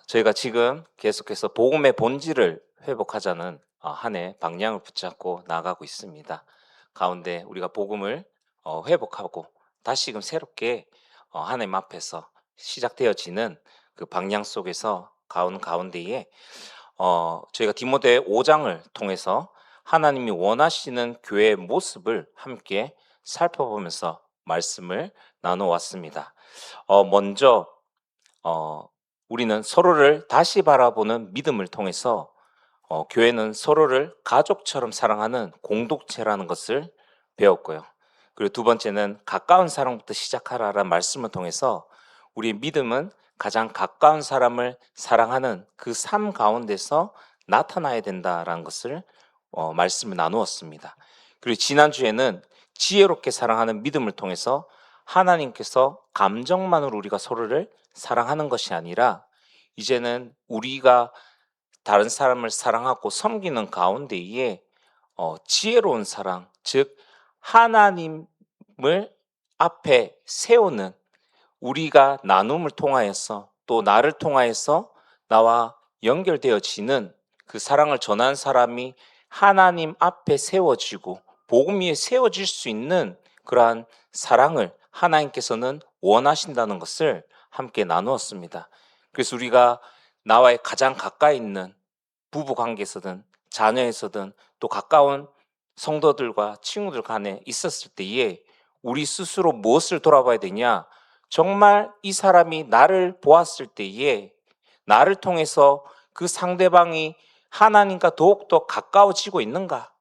저희가 지금 계속해서 복음의 본질을 회복하자는 한 해 방향을 붙잡고 나가고 있습니다. 가운데 우리가 복음을 회복하고 다시금 새롭게 하나님 앞에서 시작되어지는 그 방향 속에서 가운데에 저희가 디모데 5장을 통해서 하나님이 원하시는 교회의 모습을 함께 살펴보면서 말씀을 나눠 왔습니다. 먼저 우리는 서로를 다시 바라보는 믿음을 통해서 교회는 서로를 가족처럼 사랑하는 공동체라는 것을 배웠고요. 그리고 두 번째는 가까운 사랑부터 시작하라라는 말씀을 통해서 우리의 믿음은 가장 가까운 사람을 사랑하는 그 삶 가운데서 나타나야 된다라는 것을 말씀을 나누었습니다. 그리고 지난주에는 지혜롭게 사랑하는 믿음을 통해서 하나님께서 감정만으로 우리가 서로를 사랑하는 것이 아니라 이제는 우리가 다른 사람을 사랑하고 섬기는 가운데에 지혜로운 사랑, 즉 하나님을 앞에 세우는, 우리가 나눔을 통하여서 또 나를 통하여서 나와 연결되어지는 그 사랑을 전하는 사람이 하나님 앞에 세워지고 복음 위에 세워질 수 있는 그러한 사랑을 하나님께서는 원하신다는 것을 함께 나누었습니다. 그래서 우리가 나와의 가장 가까이 있는 부부 관계에서든 자녀에서든 또 가까운 성도들과 친구들 간에 있었을 때에 우리 스스로 무엇을 돌아봐야 되냐? 정말 이 사람이 나를 보았을 때에 나를 통해서 그 상대방이 하나님과 더욱더 가까워지고 있는가?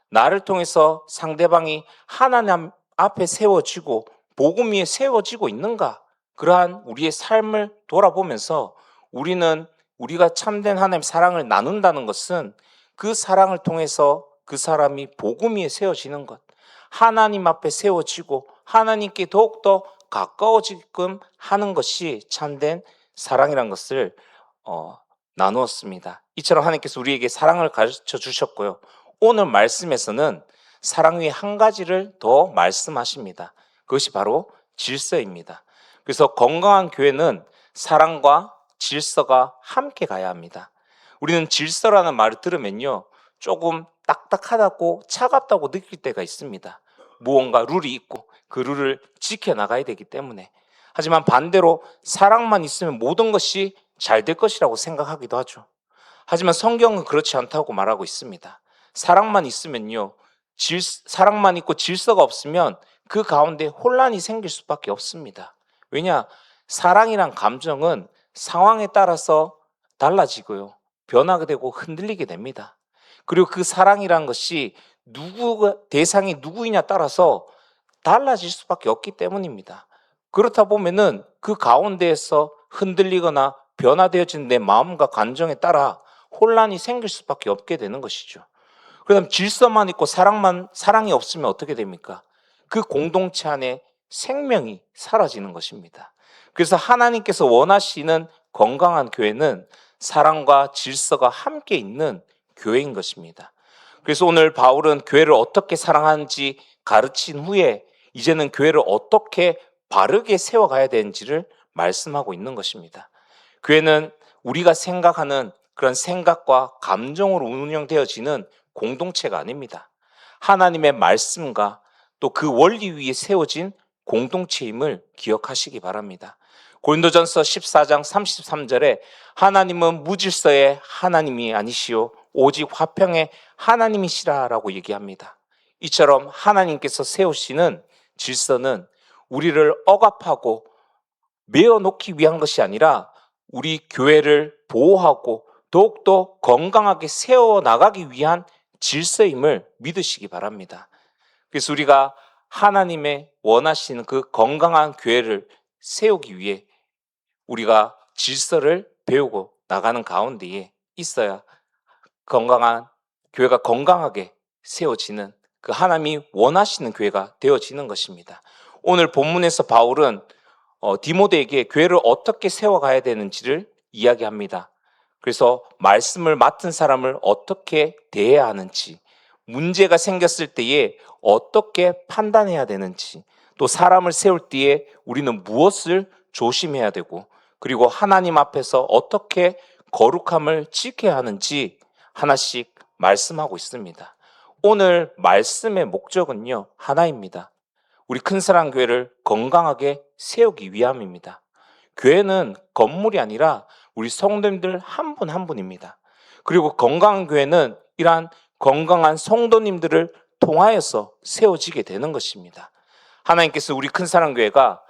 나를 통해서 상대방이 하나님 앞에 세워지고 복음 위에 세워지고 있는가? 그러한 우리의 삶을 돌아보면서 우리가 참된 하나님의 사랑을 나눈다는 것은 그 사랑을 통해서 그 사람이 복음 위에 세워지는 것, 하나님 앞에 세워지고 하나님께 더욱더 가까워지게끔 하는 것이 참된 사랑이라는 것을 나누었습니다. 이처럼 하나님께서 우리에게 사랑을 가르쳐 주셨고요. 오늘 말씀에서는 사랑 위에 한 가지를 더 말씀하십니다. 그것이 바로 질서입니다. 그래서 건강한 교회는 사랑과 질서가 함께 가야 합니다. 우리는 질서라는 말을 들으면요, 조금 딱딱하다고 차갑다고 느낄 때가 있습니다. 무언가 룰이 있고 그 룰을 지켜나가야 되기 때문에. 하지만 반대로 사랑만 있으면 모든 것이 잘 될 것이라고 생각하기도 하죠. 하지만 성경은 그렇지 않다고 말하고 있습니다. 사랑만 있으면요, 사랑만 있고 질서가 없으면 그 가운데 혼란이 생길 수밖에 없습니다. 왜냐? 사랑이란 감정은 상황에 따라서 달라지고요, 변하게 되고 흔들리게 됩니다. 그리고 그 사랑이란 것이 대상이 누구이냐 따라서 달라질 수밖에 없기 때문입니다. 그렇다 보면은 그 가운데에서 흔들리거나 변화되어진 내 마음과 감정에 따라 혼란이 생길 수밖에 없게 되는 것이죠. 그다음 질서만 있고 사랑이 없으면 어떻게 됩니까? 그 공동체 안에 생명이 사라지는 것입니다. 그래서 하나님께서 원하시는 건강한 교회는 사랑과 질서가 함께 있는 교회인 것입니다. 그래서 오늘 바울은 교회를 어떻게 사랑하는지 가르친 후에 이제는 교회를 어떻게 바르게 세워가야 되는지를 말씀하고 있는 것입니다. 교회는 우리가 생각하는 그런 생각과 감정으로 운영되어지는 공동체가 아닙니다. 하나님의 말씀과 또 그 원리 위에 세워진 공동체임을 기억하시기 바랍니다. 고린도전서 14장 33절에 하나님은 무질서의 하나님이 아니시오 오직 화평의 하나님이시라라고 얘기합니다. 이처럼 하나님께서 세우시는 질서는 우리를 억압하고 메어놓기 위한 것이 아니라 우리 교회를 보호하고 더욱더 건강하게 세워나가기 위한 질서임을 믿으시기 바랍니다. 그래서 우리가 하나님의 원하시는 그 건강한 교회를 세우기 위해 우리가 질서를 배우고 나가는 가운데에 있어야 건강한 교회가 건강하게 세워지는 그 하나님이 원하시는 교회가 되어지는 것입니다. 오늘 본문에서 바울은 디모데에게 교회를 어떻게 세워가야 되는지를 이야기합니다. 그래서 말씀을 맡은 사람을 어떻게 대해야 하는지, 문제가 생겼을 때에 어떻게 판단해야 되는지, 또 사람을 세울 때에 우리는 무엇을 조심해야 되고 그리고 하나님 앞에서 어떻게 거룩함을 지켜야 하는지 하나씩 말씀하고 있습니다. 오늘 말씀의 목적은요, 하나입니다. 우리 큰사랑교회를 건강하게 세우기 위함입니다. 교회는 건물이 아니라 우리 성도님들 한 분 한 분입니다. 그리고 건강한 교회는 이러한 건강한 성도님들을 통하여서 세워지게 되는 것입니다. 하나님께서 우리 큰사랑교회가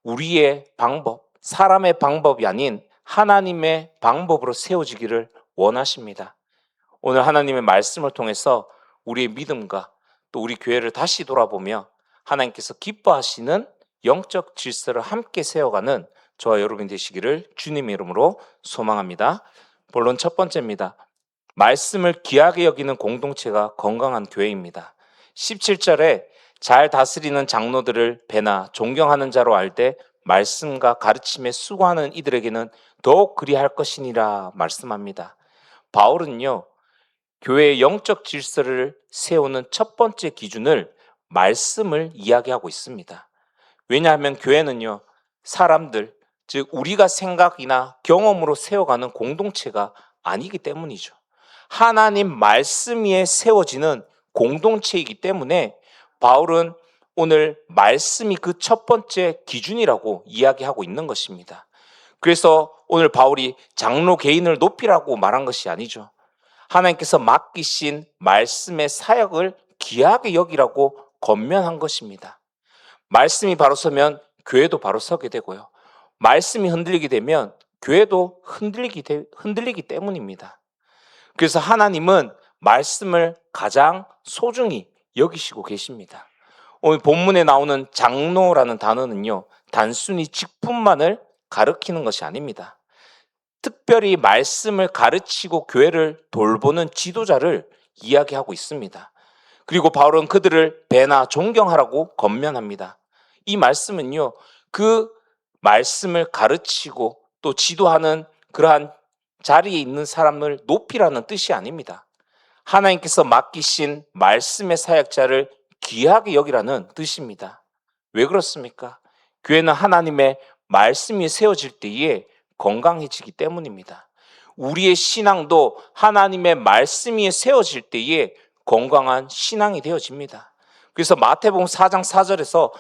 우리의 방법, 사람의 방법이 아닌 하나님의 방법으로 세워지기를 원하십니다. 오늘 하나님의 말씀을 통해서 우리의 믿음과 또 우리 교회를 다시 돌아보며 하나님께서 기뻐하시는 영적 질서를 함께 세워가는 저와 여러분 되시기를 주님의 이름으로 소망합니다. 본론 첫 번째입니다. 말씀을 귀하게 여기는 공동체가 건강한 교회입니다. 17절에 잘 다스리는 장로들을 배나 존경하는 자로 알되 말씀과 가르침에 수고하는 이들에게는 더욱 그리할 것이니라 말씀합니다. 바울은요, 교회의 영적 질서를 세우는 첫 번째 기준을 말씀을 이야기하고 있습니다. 왜냐하면 교회는요, 사람들, 즉 우리가 생각이나 경험으로 세워가는 공동체가 아니기 때문이죠. 하나님 말씀 위에 세워지는 공동체이기 때문에 바울은 오늘 말씀이 그 첫 번째 기준이라고 이야기하고 있는 것입니다. 그래서 오늘 바울이 장로 개인을 높이라고 말한 것이 아니죠. 하나님께서 맡기신 말씀의 사역을 귀하게 여기라고 권면한 것입니다. 말씀이 바로 서면 교회도 바로 서게 되고요. 말씀이 흔들리게 되면 교회도 흔들리기 때문입니다. 그래서 하나님은 말씀을 가장 소중히 여기시고 계십니다. 오늘 본문에 나오는 장로라는 단어는요, 단순히 직분만을 가리키는 것이 아닙니다. 특별히 말씀을 가르치고 교회를 돌보는 지도자를 이야기하고 있습니다. 그리고 바울은 그들을 배나 존경하라고 권면합니다. 이 말씀은요, 그 말씀을 가르치고 또 지도하는 그러한 자리에 있는 사람을 높이라는 뜻이 아닙니다. 하나님께서 맡기신 말씀의 사역자를 귀하게 여기라는 뜻입니다. 왜 그렇습니까? 교회는 하나님의 말씀이 세워질 때에 건강해지기 때문입니다. 우리의 신앙도 하나님의 말씀 위에 세워질 때에 건강한 신앙이 되어집니다. 그래서 마태복음 4장 4절에서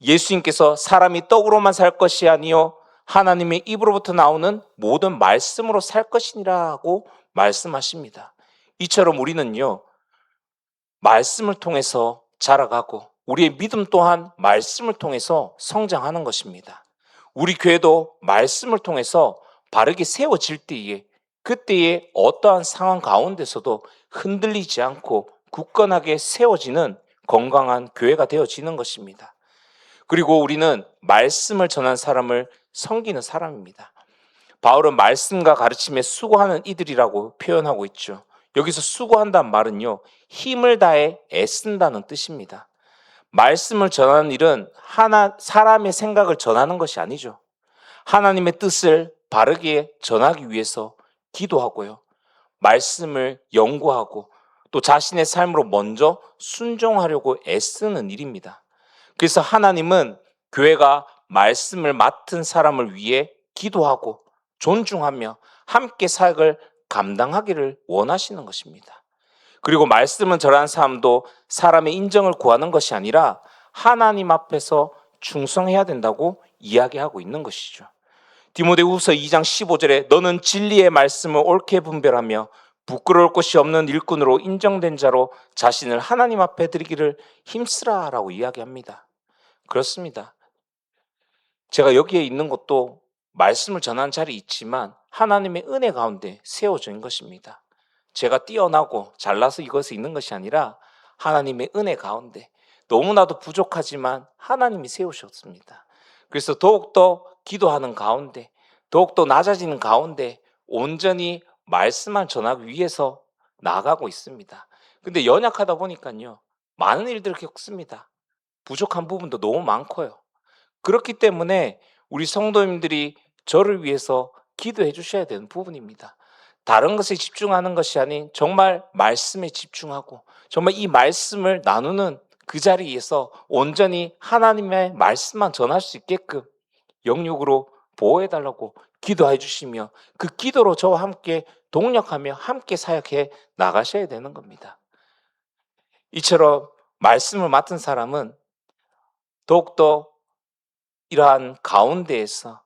예수님께서 사람이 떡으로만 살 것이 아니요 하나님의 입으로부터 나오는 모든 말씀으로 살 것이니라고 말씀하십니다. 이처럼 우리는요, 말씀을 통해서 자라가고 우리의 믿음 또한 말씀을 통해서 성장하는 것입니다. 우리 교회도 말씀을 통해서 바르게 세워질 때에 그때의 어떠한 상황 가운데서도 흔들리지 않고 굳건하게 세워지는 건강한 교회가 되어지는 것입니다. 그리고 우리는 말씀을 전한 사람을 섬기는 사람입니다. 바울은 말씀과 가르침에 수고하는 이들이라고 표현하고 있죠. 여기서 수고한다는 말은요, 힘을 다해 애쓴다는 뜻입니다. 말씀을 전하는 일은 사람의 생각을 전하는 것이 아니죠. 하나님의 뜻을 바르게 전하기 위해서 기도하고요, 말씀을 연구하고 또 자신의 삶으로 먼저 순종하려고 애쓰는 일입니다. 그래서 하나님은 교회가 말씀을 맡은 사람을 위해 기도하고 존중하며 함께 사역을 감당하기를 원하시는 것입니다. 그리고 말씀을 전하는 사람도 사람의 인정을 구하는 것이 아니라 하나님 앞에서 충성해야 된다고 이야기하고 있는 것이죠. 디모데후서 2장 15절에 너는 진리의 말씀을 옳게 분별하며 부끄러울 것이 없는 일꾼으로 인정된 자로 자신을 하나님 앞에 드리기를 힘쓰라라고 이야기합니다. 그렇습니다. 제가 여기에 있는 것도 말씀을 전하는 자리에 있지만 하나님의 은혜 가운데 세워진 것입니다. 제가 뛰어나고 잘나서 이것에 있는 것이 아니라 하나님의 은혜 가운데 너무나도 부족하지만 하나님이 세우셨습니다. 그래서 더욱더 기도하는 가운데 더욱더 낮아지는 가운데 온전히 말씀만 전하기 위해서 나아가고 있습니다. 근데 연약하다 보니까요, 많은 일들을 겪습니다. 부족한 부분도 너무 많고요. 그렇기 때문에 우리 성도님들이 저를 위해서 기도해 주셔야 되는 부분입니다. 다른 것에 집중하는 것이 아닌 정말 말씀에 집중하고 정말 이 말씀을 나누는 그 자리에서 온전히 하나님의 말씀만 전할 수 있게끔 영육으로 보호해달라고 기도해 주시며 그 기도로 저와 함께 동력하며 함께 사역해 나가셔야 되는 겁니다. 이처럼 말씀을 맡은 사람은 더욱더 이러한 가운데에서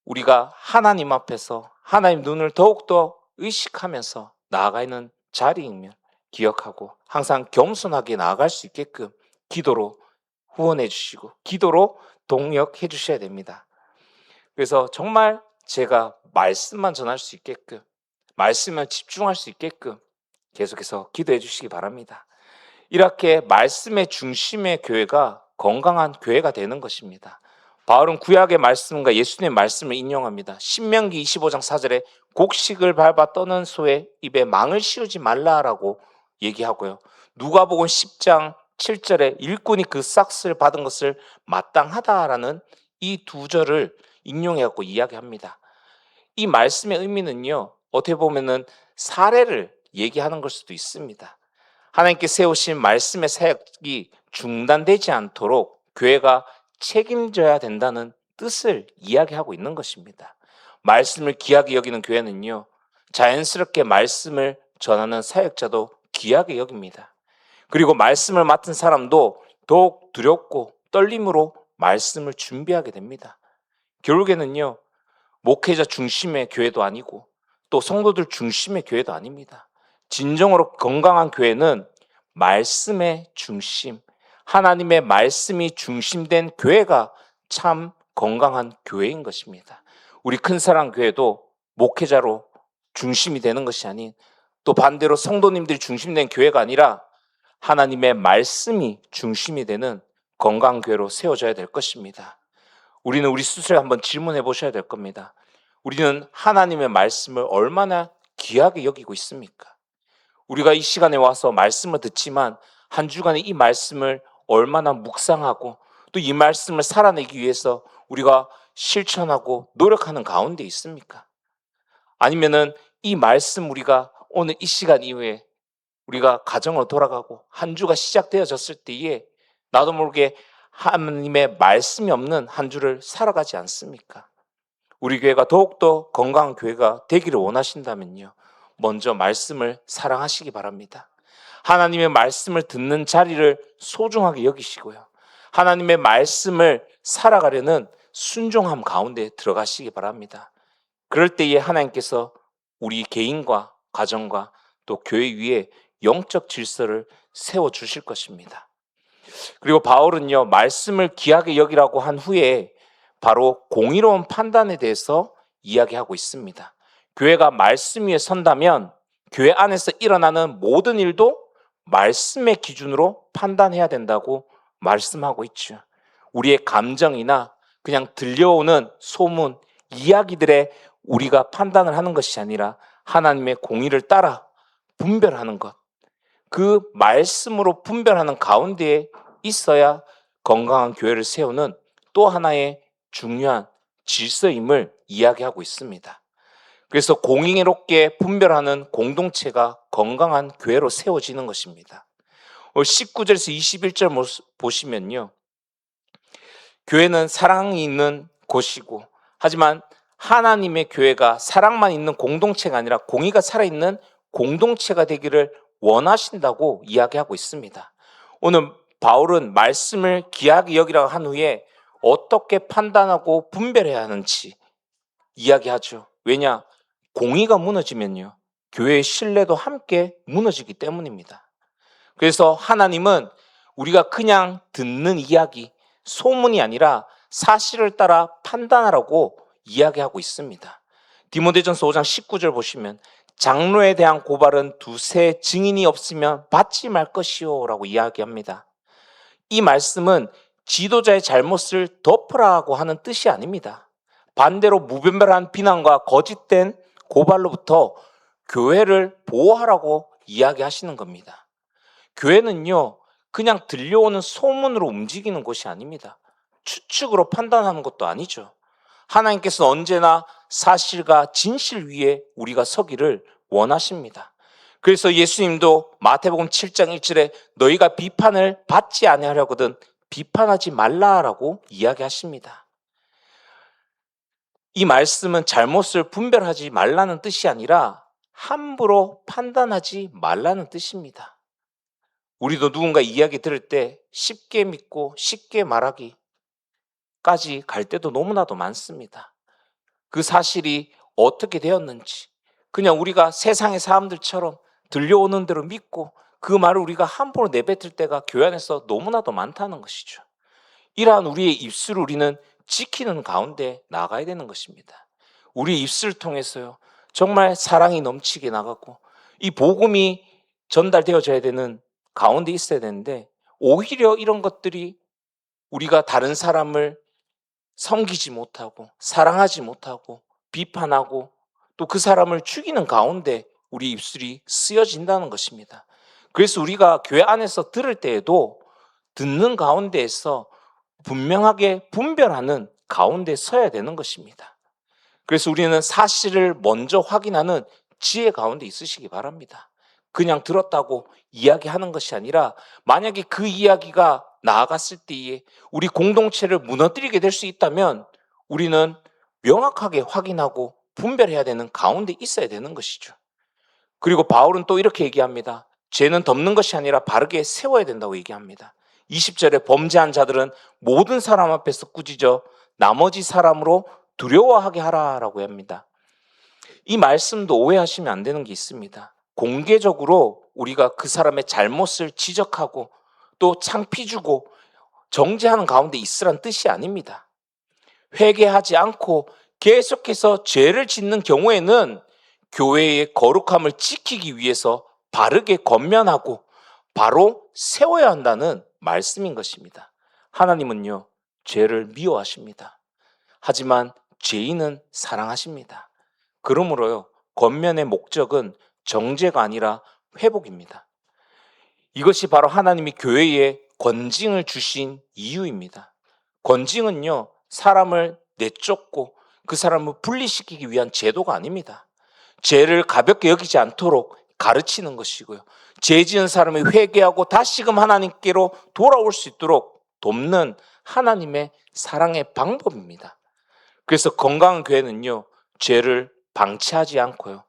우리가 하나님 앞에서 하나님 눈을 더욱더 의식하면서 나아가는 자리임을 기억하고 항상 겸손하게 나아갈 수 있게끔 기도로 후원해 주시고 기도로 동력해 주셔야 됩니다. 그래서 정말 제가 말씀만 전할 수 있게끔 말씀만 집중할 수 있게끔 계속해서 기도해 주시기 바랍니다. 이렇게 말씀의 중심의 교회가 건강한 교회가 되는 것입니다. 바울은 구약의 말씀과 예수님의 말씀을 인용합니다. 신명기 25장 4절에 곡식을 밟아 떠는 소의 입에 망을 씌우지 말라라고 얘기하고요. 누가복음 10장 7절에 일꾼이 그 싹스를 받은 것을 마땅하다라는 이 두 절을 인용해갖고 이야기합니다. 이 말씀의 의미는요, 어떻게 보면은 사례를 얘기하는 걸 수도 있습니다. 하나님께 세우신 말씀의 사역이 중단되지 않도록 교회가 책임져야 된다는 뜻을 이야기하고 있는 것입니다. 말씀을 귀하게 여기는 교회는요, 자연스럽게 말씀을 전하는 사역자도 귀하게 여깁니다. 그리고 말씀을 맡은 사람도 더욱 두렵고 떨림으로 말씀을 준비하게 됩니다. 결국에는요, 목회자 중심의 교회도 아니고 또 성도들 중심의 교회도 아닙니다. 진정으로 건강한 교회는 말씀의 중심, 하나님의 말씀이 중심된 교회가 참 건강한 교회인 것입니다. 우리 큰사랑교회도 목회자로 중심이 되는 것이 아닌 또 반대로 성도님들이 중심된 교회가 아니라 하나님의 말씀이 중심이 되는 건강한 교회로 세워져야 될 것입니다. 우리는 우리 스스로 한번 질문해 보셔야 될 겁니다. 우리는 하나님의 말씀을 얼마나 귀하게 여기고 있습니까? 우리가 이 시간에 와서 말씀을 듣지만 한 주간에 이 말씀을 얼마나 묵상하고 또 이 말씀을 살아내기 위해서 우리가 실천하고 노력하는 가운데 있습니까? 아니면은 이 말씀 우리가 오늘 이 시간 이후에 우리가 가정으로 돌아가고 한 주가 시작되어졌을 때에 나도 모르게 하나님의 말씀이 없는 한 주를 살아가지 않습니까? 우리 교회가 더욱더 건강한 교회가 되기를 원하신다면요, 먼저 말씀을 사랑하시기 바랍니다. 하나님의 말씀을 듣는 자리를 소중하게 여기시고요, 하나님의 말씀을 살아가려는 순종함 가운데 들어가시기 바랍니다. 그럴 때에 하나님께서 우리 개인과 가정과 또 교회 위에 영적 질서를 세워주실 것입니다. 그리고 바울은요, 말씀을 귀하게 여기라고 한 후에 바로 공의로운 판단에 대해서 이야기하고 있습니다. 교회가 말씀 위에 선다면 교회 안에서 일어나는 모든 일도 말씀의 기준으로 판단해야 된다고 말씀하고 있죠. 우리의 감정이나 그냥 들려오는 소문, 이야기들에 우리가 판단을 하는 것이 아니라 하나님의 공의를 따라 분별하는 것, 그 말씀으로 분별하는 가운데에 있어야 건강한 교회를 세우는 또 하나의 중요한 질서임을 이야기하고 있습니다. 그래서 공의롭게 분별하는 공동체가 건강한 교회로 세워지는 것입니다. 19절에서 21절 보시면요, 교회는 사랑이 있는 곳이고 하지만 하나님의 교회가 사랑만 있는 공동체가 아니라 공의가 살아있는 공동체가 되기를 원하신다고 이야기하고 있습니다. 오늘 바울은 말씀을 귀하게 여기라고 한 후에 어떻게 판단하고 분별해야 하는지 이야기하죠. 왜냐? 공의가 무너지면요, 교회의 신뢰도 함께 무너지기 때문입니다. 그래서 하나님은 우리가 그냥 듣는 이야기, 소문이 아니라 사실을 따라 판단하라고 이야기하고 있습니다. 디모데전서 5장 19절 보시면 장로에 대한 고발은 두세 증인이 없으면 받지 말 것이요 라고 이야기합니다. 이 말씀은 지도자의 잘못을 덮으라고 하는 뜻이 아닙니다. 반대로 무분별한 비난과 거짓된 고발로부터 교회를 보호하라고 이야기하시는 겁니다. 교회는요, 그냥 들려오는 소문으로 움직이는 곳이 아닙니다. 추측으로 판단하는 것도 아니죠. 하나님께서 언제나 사실과 진실 위에 우리가 서기를 원하십니다. 그래서 예수님도 마태복음 7장 1절에 너희가 비판을 받지 아니하려거든 비판하지 말라라고 이야기하십니다. 이 말씀은 잘못을 분별하지 말라는 뜻이 아니라 함부로 판단하지 말라는 뜻입니다. 우리도 누군가 이야기 들을 때 쉽게 믿고 쉽게 말하기까지 갈 때도 너무나도 많습니다. 그 사실이 어떻게 되었는지 그냥 우리가 세상의 사람들처럼 들려오는 대로 믿고 그 말을 우리가 함부로 내뱉을 때가 교회 안에서 너무나도 많다는 것이죠. 이러한 우리의 입술을 우리는 지키는 가운데 나가야 되는 것입니다. 우리 입술을 통해서요, 정말 사랑이 넘치게 나가고 이 복음이 전달되어져야 되는 가운데 있어야 되는데, 오히려 이런 것들이 우리가 다른 사람을 섬기지 못하고 사랑하지 못하고 비판하고 또 그 사람을 죽이는 가운데 우리 입술이 쓰여진다는 것입니다. 그래서 우리가 교회 안에서 들을 때에도 듣는 가운데에서 분명하게 분별하는 가운데 서야 되는 것입니다. 그래서 우리는 사실을 먼저 확인하는 지혜 가운데 있으시기 바랍니다. 그냥 들었다고 이야기하는 것이 아니라 만약에 그 이야기가 나아갔을 때에 우리 공동체를 무너뜨리게 될 수 있다면 우리는 명확하게 확인하고 분별해야 되는 가운데 있어야 되는 것이죠. 그리고 바울은 또 이렇게 얘기합니다. 죄는 덮는 것이 아니라 바르게 세워야 된다고 얘기합니다. 20절에 범죄한 자들은 모든 사람 앞에서 꾸짖어 나머지 사람으로 두려워하게 하라라고 합니다. 이 말씀도 오해하시면 안 되는 게 있습니다. 공개적으로 우리가 그 사람의 잘못을 지적하고 또 창피 주고 정죄하는 가운데 있으란 뜻이 아닙니다. 회개하지 않고 계속해서 죄를 짓는 경우에는 교회의 거룩함을 지키기 위해서 바르게 권면하고 바로 세워야 한다는 말씀인 것입니다. 하나님은요, 죄를 미워하십니다. 하지만 죄인은 사랑하십니다. 그러므로요, 권면의 목적은 정죄가 아니라 회복입니다. 이것이 바로 하나님이 교회에 권징을 주신 이유입니다. 권징은요, 사람을 내쫓고 그 사람을 분리시키기 위한 제도가 아닙니다. 죄를 가볍게 여기지 않도록 가르치는 것이고요. 죄 지은 사람이 회개하고 다시금 하나님께로 돌아올 수 있도록 돕는 하나님의 사랑의 방법입니다. 그래서 건강한 교회는요, 죄를 방치하지 않고요,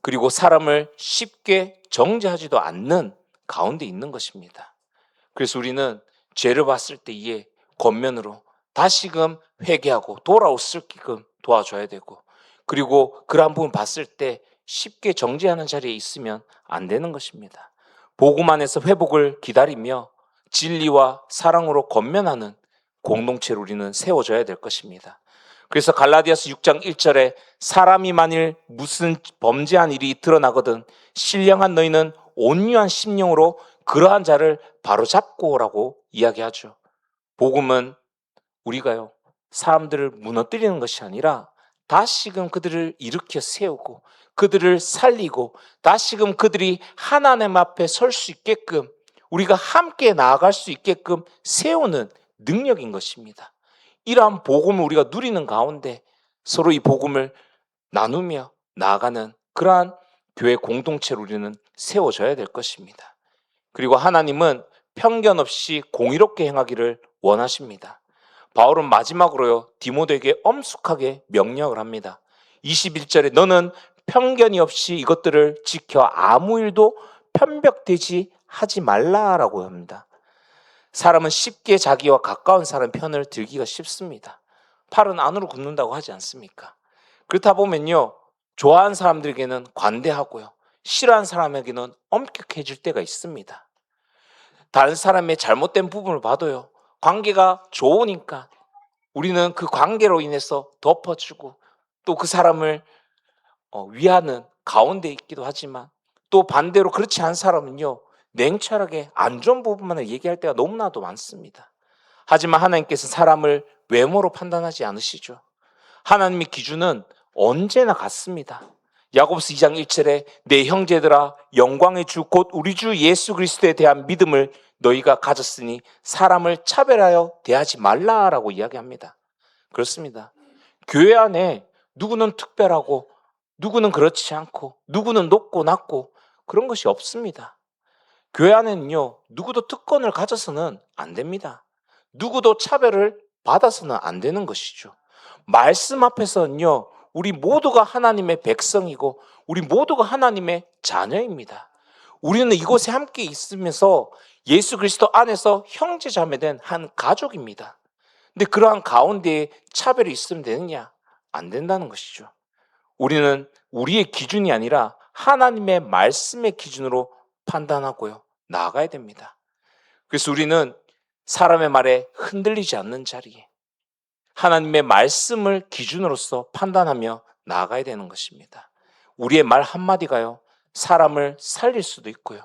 그리고 사람을 쉽게 정죄하지도 않는 가운데 있는 것입니다. 그래서 우리는 죄를 봤을 때에 권면으로 다시금 회개하고 돌아올 수 있게끔 도와줘야 되고, 그리고 그러한 부분 봤을 때 쉽게 정죄하는 자리에 있으면 안 되는 것입니다. 복음 안에서 회복을 기다리며 진리와 사랑으로 권면하는 공동체로 우리는 세워져야 될 것입니다. 그래서 갈라디아서 6장 1절에 사람이 만일 무슨 범죄한 일이 드러나거든 신령한 너희는 온유한 심령으로 그러한 자를 바로잡고 오라고 이야기하죠. 복음은 우리가요, 사람들을 무너뜨리는 것이 아니라 다시금 그들을 일으켜 세우고 그들을 살리고 다시금 그들이 하나님 앞에 설 수 있게끔 우리가 함께 나아갈 수 있게끔 세우는 능력인 것입니다. 이러한 복음을 우리가 누리는 가운데 서로 이 복음을 나누며 나아가는 그러한 교회 공동체로 우리는 세워져야 될 것입니다. 그리고 하나님은 편견 없이 공의롭게 행하기를 원하십니다. 바울은 마지막으로요, 디모데에게 엄숙하게 명령을 합니다. 21절에 너는 편견이 없이 이것들을 지켜 아무 일도 편벽되지 하지 말라라고 합니다. 사람은 쉽게 자기와 가까운 사람 편을 들기가 쉽습니다. 팔은 안으로 굽는다고 하지 않습니까? 그렇다 보면요, 좋아하는 사람들에게는 관대하고요, 싫어하는 사람에게는 엄격해질 때가 있습니다. 다른 사람의 잘못된 부분을 봐도요, 관계가 좋으니까 우리는 그 관계로 인해서 덮어주고 또 그 사람을 위하는 가운데 있기도 하지만, 또 반대로 그렇지 않은 사람은요, 냉철하게 안 좋은 부분만을 얘기할 때가 너무나도 많습니다. 하지만 하나님께서 사람을 외모로 판단하지 않으시죠. 하나님의 기준은 언제나 같습니다. 야고보서 2장 1절에 내 형제들아 영광의 주 곧 우리 주 예수 그리스도에 대한 믿음을 너희가 가졌으니 사람을 차별하여 대하지 말라라고 이야기합니다. 그렇습니다. 교회 안에 누구는 특별하고 누구는 그렇지 않고 누구는 높고 낮고 그런 것이 없습니다. 교회 안에는요, 누구도 특권을 가져서는 안 됩니다. 누구도 차별을 받아서는 안 되는 것이죠. 말씀 앞에서는요, 우리 모두가 하나님의 백성이고 우리 모두가 하나님의 자녀입니다. 우리는 이곳에 함께 있으면서 예수 그리스도 안에서 형제 자매된 한 가족입니다. 근데 그러한 가운데에 차별이 있으면 되느냐? 안 된다는 것이죠. 우리는 우리의 기준이 아니라 하나님의 말씀의 기준으로 판단하고요, 나아가야 됩니다. 그래서 우리는 사람의 말에 흔들리지 않는 자리에 하나님의 말씀을 기준으로서 판단하며 나아가야 되는 것입니다. 우리의 말 한마디가요, 사람을 살릴 수도 있고요,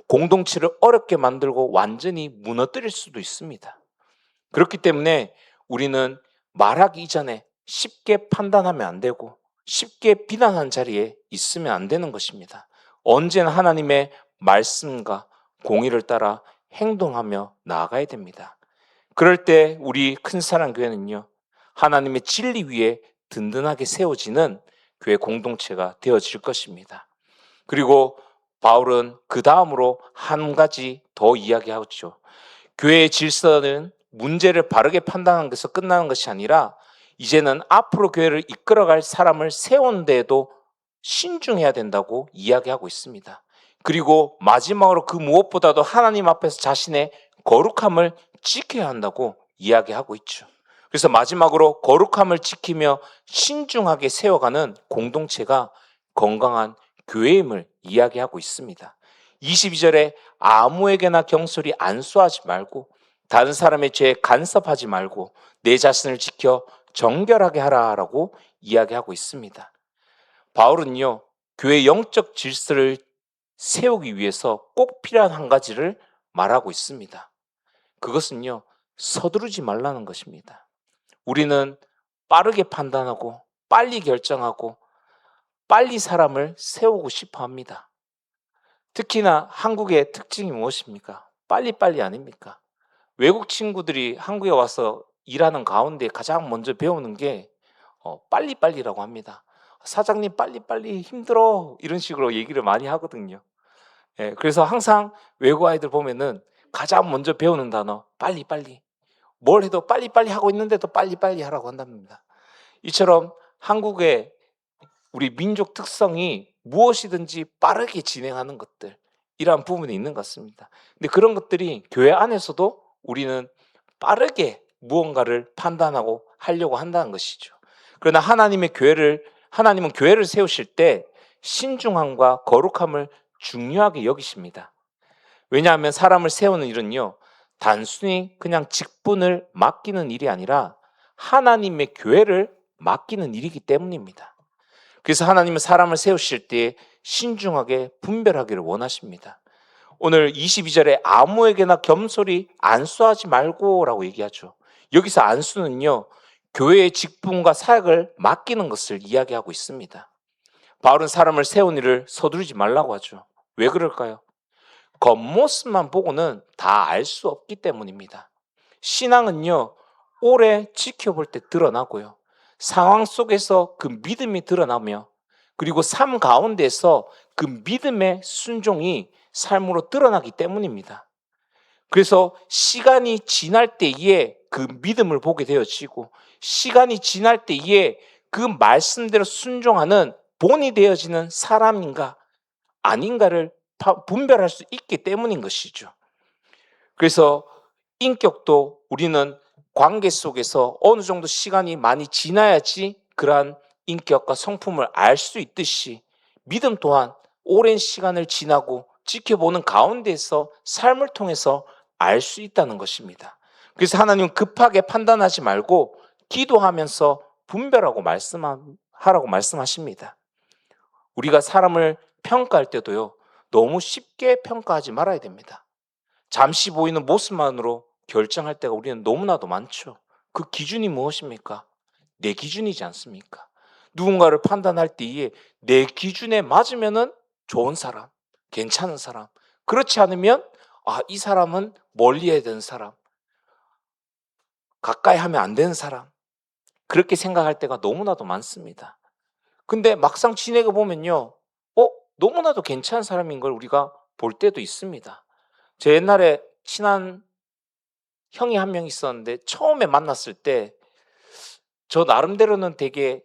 공동체를 어렵게 만들고 완전히 무너뜨릴 수도 있습니다. 그렇기 때문에 우리는 말하기 이전에 쉽게 판단하면 안 되고 쉽게 비난한 자리에 있으면 안 되는 것입니다. 언제나 하나님의 말씀과 공의를 따라 행동하며 나아가야 됩니다. 그럴 때 우리 큰사랑교회는요, 하나님의 진리 위에 든든하게 세워지는 교회 공동체가 되어질 것입니다. 그리고 바울은 그 다음으로 한 가지 더 이야기하죠. 교회의 질서는 문제를 바르게 판단하는 것에서 끝나는 것이 아니라 이제는 앞으로 교회를 이끌어갈 사람을 세우는 데에도 신중해야 된다고 이야기하고 있습니다. 그리고 마지막으로 그 무엇보다도 하나님 앞에서 자신의 거룩함을 지켜야 한다고 이야기하고 있죠. 그래서 마지막으로 거룩함을 지키며 신중하게 세워가는 공동체가 건강한 교회임을 이야기하고 있습니다. 22절에 아무에게나 경솔히 안수하지 말고 다른 사람의 죄에 간섭하지 말고 내 자신을 지켜 정결하게 하라라고 이야기하고 있습니다. 바울은요, 교회 영적 질서를 세우기 위해서 꼭 필요한 한 가지를 말하고 있습니다. 그것은요, 서두르지 말라는 것입니다. 우리는 빠르게 판단하고 빨리 결정하고 빨리 사람을 세우고 싶어 합니다. 특히나 한국의 특징이 무엇입니까? 빨리빨리 아닙니까? 외국 친구들이 한국에 와서 일하는 가운데 가장 먼저 배우는 게 빨리빨리라고 합니다. 사장님 빨리빨리 힘들어 이런 식으로 얘기를 많이 하거든요. 예, 그래서 항상 외국 아이들 보면은 가장 먼저 배우는 단어 빨리빨리. 뭘 해도 빨리빨리 하고 있는데도 빨리빨리 하라고 한답니다. 이처럼 한국의 우리 민족 특성이 무엇이든지 빠르게 진행하는 것들, 이러한 부분이 있는 것 같습니다. 근데 그런 것들이 교회 안에서도 우리는 빠르게 무언가를 판단하고 하려고 한다는 것이죠. 그러나 하나님은 교회를 세우실 때 신중함과 거룩함을 중요하게 여기십니다. 왜냐하면 사람을 세우는 일은요, 단순히 그냥 직분을 맡기는 일이 아니라 하나님의 교회를 맡기는 일이기 때문입니다. 그래서 하나님은 사람을 세우실 때 신중하게 분별하기를 원하십니다. 오늘 22절에 아무에게나 겸손히 안수하지 말고라고 얘기하죠. 여기서 안수는요, 교회의 직분과 사역을 맡기는 것을 이야기하고 있습니다. 바울은 사람을 세운 일을 서두르지 말라고 하죠. 왜 그럴까요? 겉모습만 보고는 다 알 수 없기 때문입니다. 신앙은요, 오래 지켜볼 때 드러나고요, 상황 속에서 그 믿음이 드러나며, 그리고 삶 가운데서 그 믿음의 순종이 삶으로 드러나기 때문입니다. 그래서 시간이 지날 때에 그 믿음을 보게 되어지고, 시간이 지날 때에 그 말씀대로 순종하는 본이 되어지는 사람인가 아닌가를 분별할 수 있기 때문인 것이죠. 그래서 인격도 우리는 관계 속에서 어느 정도 시간이 많이 지나야지 그러한 인격과 성품을 알 수 있듯이 믿음 또한 오랜 시간을 지나고 지켜보는 가운데서 삶을 통해서 알 수 있다는 것입니다. 그래서 하나님은 급하게 판단하지 말고 기도하면서 분별하고 하라고 말씀하십니다. 우리가 사람을 평가할 때도요, 너무 쉽게 평가하지 말아야 됩니다. 잠시 보이는 모습만으로 결정할 때가 우리는 너무나도 많죠. 그 기준이 무엇입니까? 내 기준이지 않습니까? 누군가를 판단할 때에 내 기준에 맞으면은 좋은 사람, 괜찮은 사람. 그렇지 않으면 이 사람은 멀리해야 되는 사람, 가까이 하면 안 되는 사람. 그렇게 생각할 때가 너무나도 많습니다. 근데 막상 지내고 보면요, 너무나도 괜찮은 사람인 걸 우리가 볼 때도 있습니다. 제 옛날에 친한 형이 한 명 있었는데 처음에 만났을 때 저 나름대로는 되게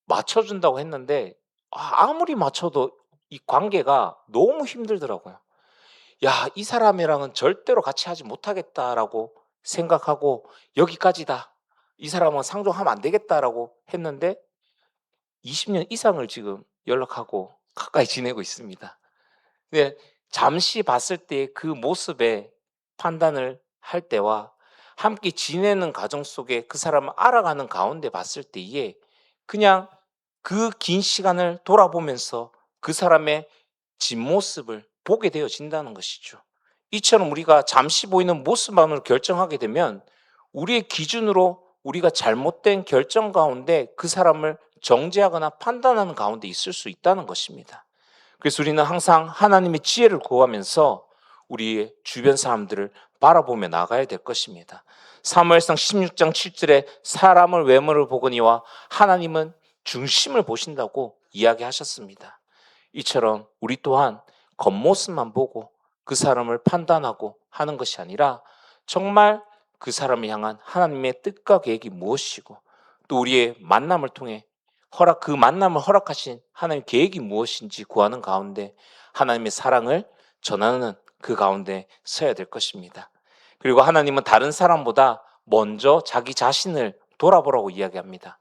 맞춰준다고 했는데 아무리 맞춰도 이 관계가 너무 힘들더라고요. '야 이 사람이랑은 절대로 같이 하지 못하겠다.'라고 생각하고 '여기까지다. 이 사람은 상종하면 안 되겠다.'라고 했는데 20년 이상을 지금 연락하고 가까이 지내고 있습니다. 네. 잠시 봤을 때 그 모습에 판단을 할 때와 함께 지내는 과정 속에 그 사람을 알아가는 가운데 봤을 때에 그냥 그 긴 시간을 돌아보면서 그 사람의 진모습을 보게 되어진다는 것이죠. 이처럼 우리가 잠시 보이는 모습만으로 결정하게 되면 우리의 기준으로 우리가 잘못된 결정 가운데 그 사람을 정죄하거나 판단하는 가운데 있을 수 있다는 것입니다. 그래서 우리는 항상 하나님의 지혜를 구하면서 우리의 주변 사람들을 바라보며 나가야 될 것입니다. 사무엘상 16장 7절에 사람을 외모를 보거니와 하나님은 중심을 보신다고 이야기하셨습니다. 이처럼 우리 또한 겉모습만 보고 그 사람을 판단하고 하는 것이 아니라 정말 그 사람을 향한 하나님의 뜻과 계획이 무엇이고 또 우리의 만남을 통해 그 만남을 허락하신 하나님의 계획이 무엇인지 구하는 가운데 하나님의 사랑을 전하는 그 가운데 서야 될 것입니다. 그리고 하나님은 다른 사람보다 먼저 자기 자신을 돌아보라고 이야기합니다.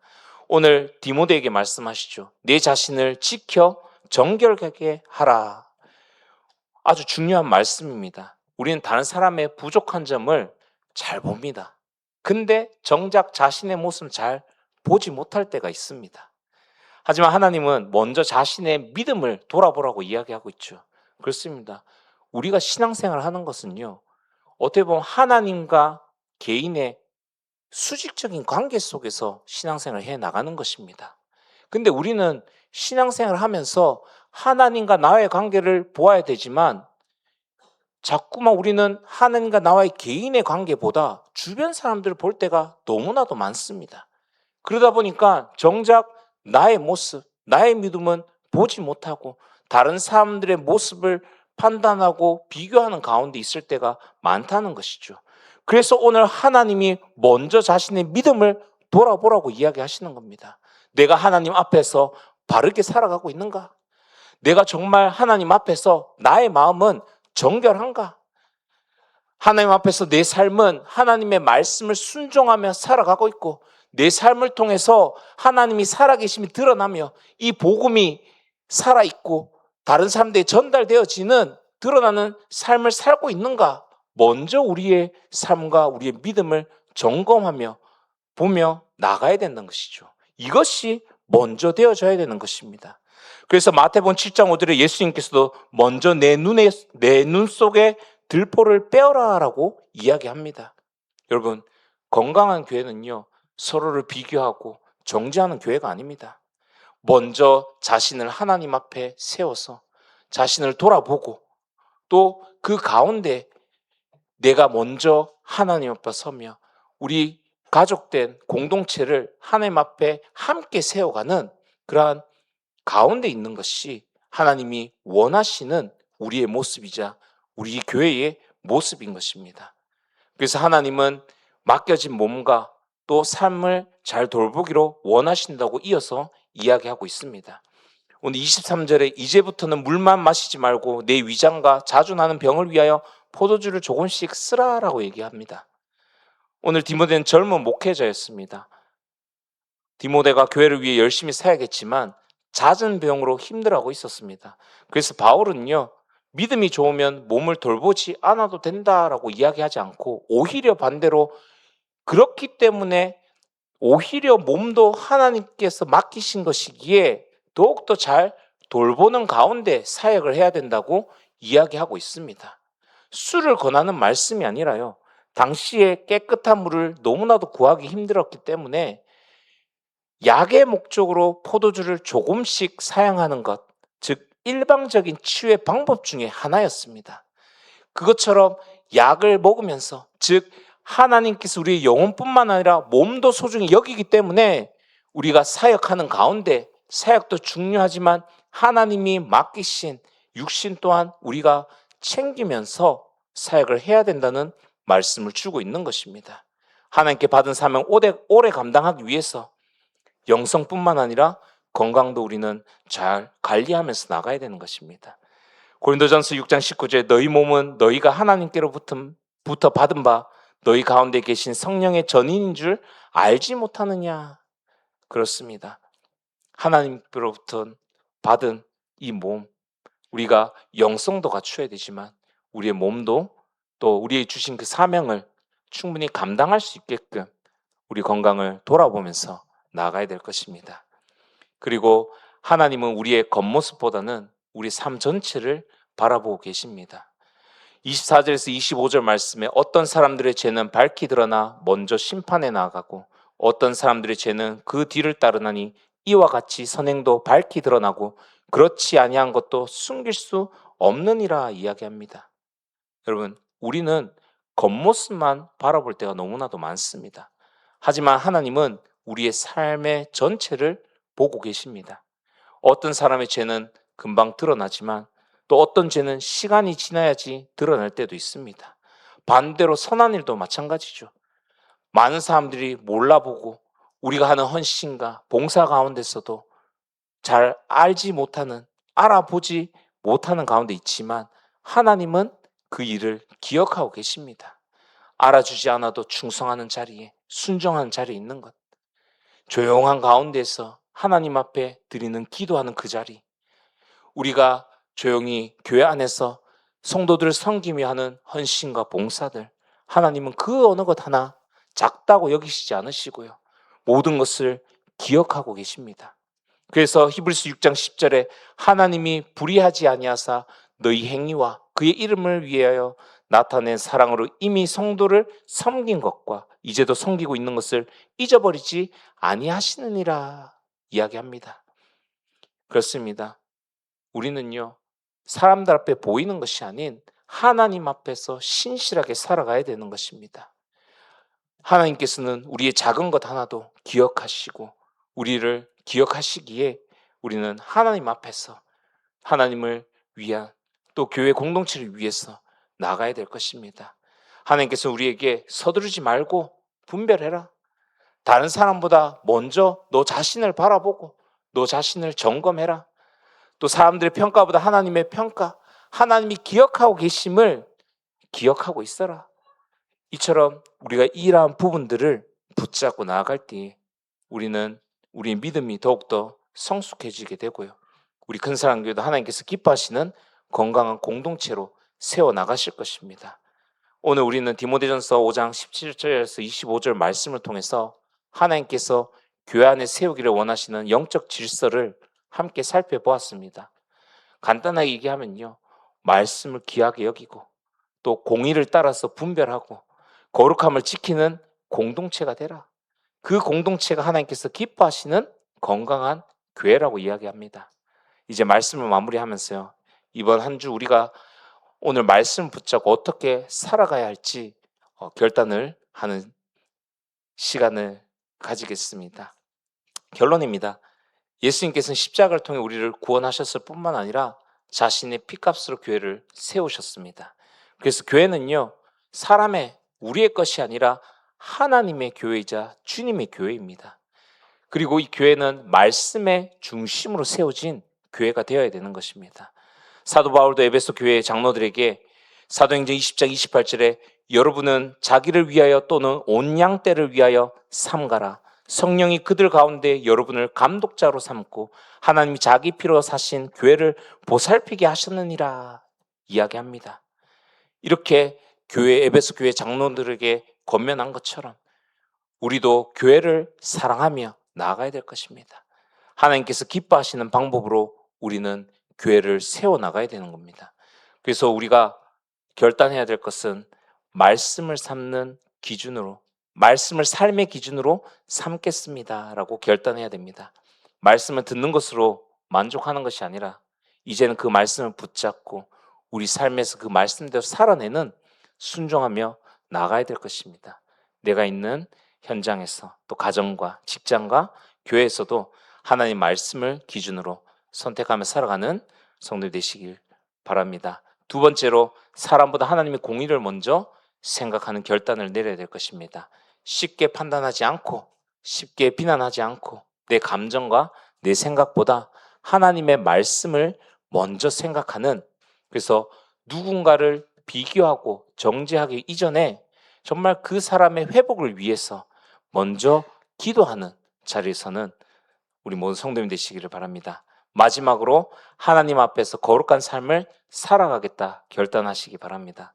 오늘 디모데에게 말씀하시죠. 내 자신을 지켜 정결하게 하라. 아주 중요한 말씀입니다. 우리는 다른 사람의 부족한 점을 잘 봅니다. 근데 정작 자신의 모습을 잘 보지 못할 때가 있습니다. 하지만 하나님은 먼저 자신의 믿음을 돌아보라고 이야기하고 있죠. 그렇습니다. 우리가 신앙생활을 하는 것은요, 어떻게 보면 하나님과 개인의 수직적인 관계 속에서 신앙생활을 해 나가는 것입니다. 근데 우리는 신앙생활을 하면서 하나님과 나의 관계를 보아야 되지만 자꾸만 우리는 하나님과 나와의 개인의 관계보다 주변 사람들을 볼 때가 너무나도 많습니다. 그러다 보니까 정작 나의 모습, 나의 믿음은 보지 못하고 다른 사람들의 모습을 판단하고 비교하는 가운데 있을 때가 많다는 것이죠. 그래서 오늘 하나님이 먼저 자신의 믿음을 돌아보라고 이야기하시는 겁니다. 내가 하나님 앞에서 바르게 살아가고 있는가? 내가 정말 하나님 앞에서 나의 마음은 정결한가? 하나님 앞에서 내 삶은 하나님의 말씀을 순종하며 살아가고 있고 내 삶을 통해서 하나님이 살아계심이 드러나며 이 복음이 살아있고 다른 사람들에게 전달되어지는 드러나는 삶을 살고 있는가? 먼저 우리의 삶과 우리의 믿음을 점검하며 보며 나가야 된다는 것이죠. 이것이 먼저 되어져야 되는 것입니다. 그래서 마태복음 7장 5절에 예수님께서도 먼저 내 눈 속에 들포를 빼어라라고 이야기합니다. 여러분, 건강한 교회는요, 서로를 비교하고 정죄하는 교회가 아닙니다. 먼저 자신을 하나님 앞에 세워서 자신을 돌아보고 또 그 가운데 내가 먼저 하나님 앞에 서며 우리 가족된 공동체를 하나님 앞에 함께 세워가는 그러한 가운데 있는 것이 하나님이 원하시는 우리의 모습이자 우리 교회의 모습인 것입니다. 그래서 하나님은 맡겨진 몸과 또 삶을 잘 돌보기로 원하신다고 이어서 이야기하고 있습니다. 오늘 23절에 이제부터는 물만 마시지 말고 내 위장과 자주 나는 병을 위하여 포도주를 조금씩 쓰라라고 얘기합니다. 오늘 디모데는 젊은 목회자였습니다. 디모데가 교회를 위해 열심히 사야겠지만 잦은 병으로 힘들어하고 있었습니다. 그래서 바울은요, 믿음이 좋으면 몸을 돌보지 않아도 된다라고 이야기하지 않고 오히려 반대로 그렇기 때문에 오히려 몸도 하나님께서 맡기신 것이기에 더욱더 잘 돌보는 가운데 사역을 해야 된다고 이야기하고 있습니다. 술을 권하는 말씀이 아니라요. 당시에 깨끗한 물을 너무나도 구하기 힘들었기 때문에 약의 목적으로 포도주를 조금씩 사용하는 것, 즉 일방적인 치유의 방법 중에 하나였습니다. 그것처럼 약을 먹으면서, 즉 하나님께서 우리의 영혼뿐만 아니라 몸도 소중히 여기기 때문에 우리가 사역하는 가운데 사역도 중요하지만 하나님이 맡기신 육신 또한 우리가 챙기면서 사역을 해야 된다는 말씀을 주고 있는 것입니다. 하나님께 받은 사명 오래 감당하기 위해서 영성뿐만 아니라 건강도 우리는 잘 관리하면서 나가야 되는 것입니다. 고린도전서 6장 19절 너희 몸은 너희가 하나님께로부터 받은 바 너희 가운데 계신 성령의 전인인 줄 알지 못하느냐. 그렇습니다. 하나님께로부터 받은 이 몸, 우리가 영성도 갖춰야 되지만 우리의 몸도 또 우리의 주신 그 사명을 충분히 감당할 수 있게끔 우리 건강을 돌아보면서 나아가야 될 것입니다. 그리고 하나님은 우리의 겉모습보다는 우리 삶 전체를 바라보고 계십니다. 24절에서 25절 말씀에 어떤 사람들의 죄는 밝히 드러나 먼저 심판에 나아가고 어떤 사람들의 죄는 그 뒤를 따르나니 이와 같이 선행도 밝히 드러나고 그렇지 아니한 것도 숨길 수 없느니라 이야기합니다. 여러분, 우리는 겉모습만 바라볼 때가 너무나도 많습니다. 하지만 하나님은 우리의 삶의 전체를 보고 계십니다. 어떤 사람의 죄는 금방 드러나지만 또 어떤 죄는 시간이 지나야지 드러날 때도 있습니다. 반대로 선한 일도 마찬가지죠. 많은 사람들이 몰라보고 우리가 하는 헌신과 봉사 가운데서도 잘 알지 못하는, 알아보지 못하는 가운데 있지만 하나님은 그 일을 기억하고 계십니다. 알아주지 않아도 충성하는 자리에, 순종하는 자리에 있는 것, 조용한 가운데서 하나님 앞에 드리는 기도하는 그 자리, 우리가 조용히 교회 안에서 성도들을 섬기며 하는 헌신과 봉사들, 하나님은 그 어느 것 하나 작다고 여기시지 않으시고요, 모든 것을 기억하고 계십니다. 그래서 히브리서 6장 10절에 하나님이 불의하지 아니하사 너희 행위와 그의 이름을 위하여 나타낸 사랑으로 이미 성도를 섬긴 것과 이제도 섬기고 있는 것을 잊어버리지 아니하시느니라 이야기합니다. 그렇습니다. 우리는요, 사람들 앞에 보이는 것이 아닌 하나님 앞에서 신실하게 살아가야 되는 것입니다. 하나님께서는 우리의 작은 것 하나도 기억하시고 우리를 기억하시기에 우리는 하나님 앞에서 하나님을 위한 또 교회 공동체를 위해서 나가야 될 것입니다. 하나님께서 우리에게 서두르지 말고 분별해라. 다른 사람보다 먼저 너 자신을 바라보고 너 자신을 점검해라. 또 사람들의 평가보다 하나님의 평가, 하나님이 기억하고 계심을 기억하고 있어라. 이처럼 우리가 이러한 부분들을 붙잡고 나아갈 때 우리는 우리의 믿음이 더욱더 성숙해지게 되고요, 우리 큰사랑교회도 하나님께서 기뻐하시는 건강한 공동체로 세워나가실 것입니다. 오늘 우리는 디모데전서 5장 17절에서 25절 말씀을 통해서 하나님께서 교회 안에 세우기를 원하시는 영적 질서를 함께 살펴보았습니다. 간단하게 얘기하면요, 말씀을 귀하게 여기고 또 공의를 따라서 분별하고 거룩함을 지키는 공동체가 되라. 그 공동체가 하나님께서 기뻐하시는 건강한 교회라고 이야기합니다. 이제 말씀을 마무리하면서요, 이번 한 주 우리가 오늘 말씀 붙잡고 어떻게 살아가야 할지 결단을 하는 시간을 가지겠습니다. 결론입니다. 예수님께서는 십자가를 통해 우리를 구원하셨을 뿐만 아니라 자신의 피값으로 교회를 세우셨습니다. 그래서 교회는요, 사람의, 우리의 것이 아니라 하나님의 교회이자 주님의 교회입니다. 그리고 이 교회는 말씀의 중심으로 세워진 교회가 되어야 되는 것입니다. 사도 바울도 에베소 교회의 장로들에게 사도행전 20장 28절에 여러분은 자기를 위하여 또는 온 양떼를 위하여 삼가라. 성령이 그들 가운데 여러분을 감독자로 삼고 하나님이 자기 피로 사신 교회를 보살피게 하셨느니라 이야기합니다. 이렇게 교회, 에베소 교회 장로들에게 권면한 것처럼 우리도 교회를 사랑하며 나아가야 될 것입니다. 하나님께서 기뻐하시는 방법으로 우리는 교회를 세워나가야 되는 겁니다. 그래서 우리가 결단해야 될 것은 말씀을 삼는 기준으로, 말씀을 삶의 기준으로 삼겠습니다라고 결단해야 됩니다. 말씀을 듣는 것으로 만족하는 것이 아니라 이제는 그 말씀을 붙잡고 우리 삶에서 그 말씀대로 살아내는, 순종하며 나가야 될 것입니다. 내가 있는 현장에서 또 가정과 직장과 교회에서도 하나님 말씀을 기준으로 선택하며 살아가는 성도 되시길 바랍니다. 두 번째로, 사람보다 하나님의 공의를 먼저 생각하는 결단을 내려야 될 것입니다. 쉽게 판단하지 않고 쉽게 비난하지 않고 내 감정과 내 생각보다 하나님의 말씀을 먼저 생각하는, 그래서 누군가를 비교하고 정죄하기 이전에 정말 그 사람의 회복을 위해서 먼저 기도하는 자리에서는 우리 모든 성도님 되시기를 바랍니다. 마지막으로 하나님 앞에서 거룩한 삶을 살아가겠다 결단하시기 바랍니다.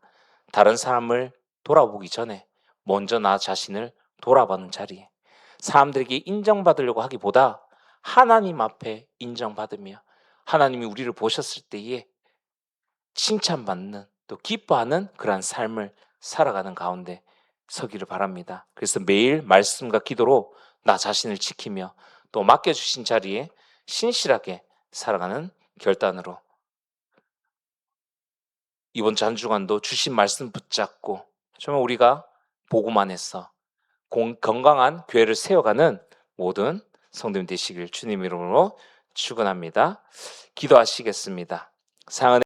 다른 사람을 돌아보기 전에 먼저 나 자신을 돌아보는 자리에, 사람들에게 인정받으려고 하기보다 하나님 앞에 인정받으며 하나님이 우리를 보셨을 때에 칭찬받는, 또 기뻐하는 그러한 삶을 살아가는 가운데 서기를 바랍니다. 그래서 매일 말씀과 기도로 나 자신을 지키며 또 맡겨주신 자리에 신실하게 살아가는 결단으로 이번 주 한 주간도 주신 말씀 붙잡고 정말 우리가 보고만 해서 건강한 교회를 세워가는 모든 성도님 되시길 주님 이름으로 축원합니다. 기도하시겠습니다. 사랑하는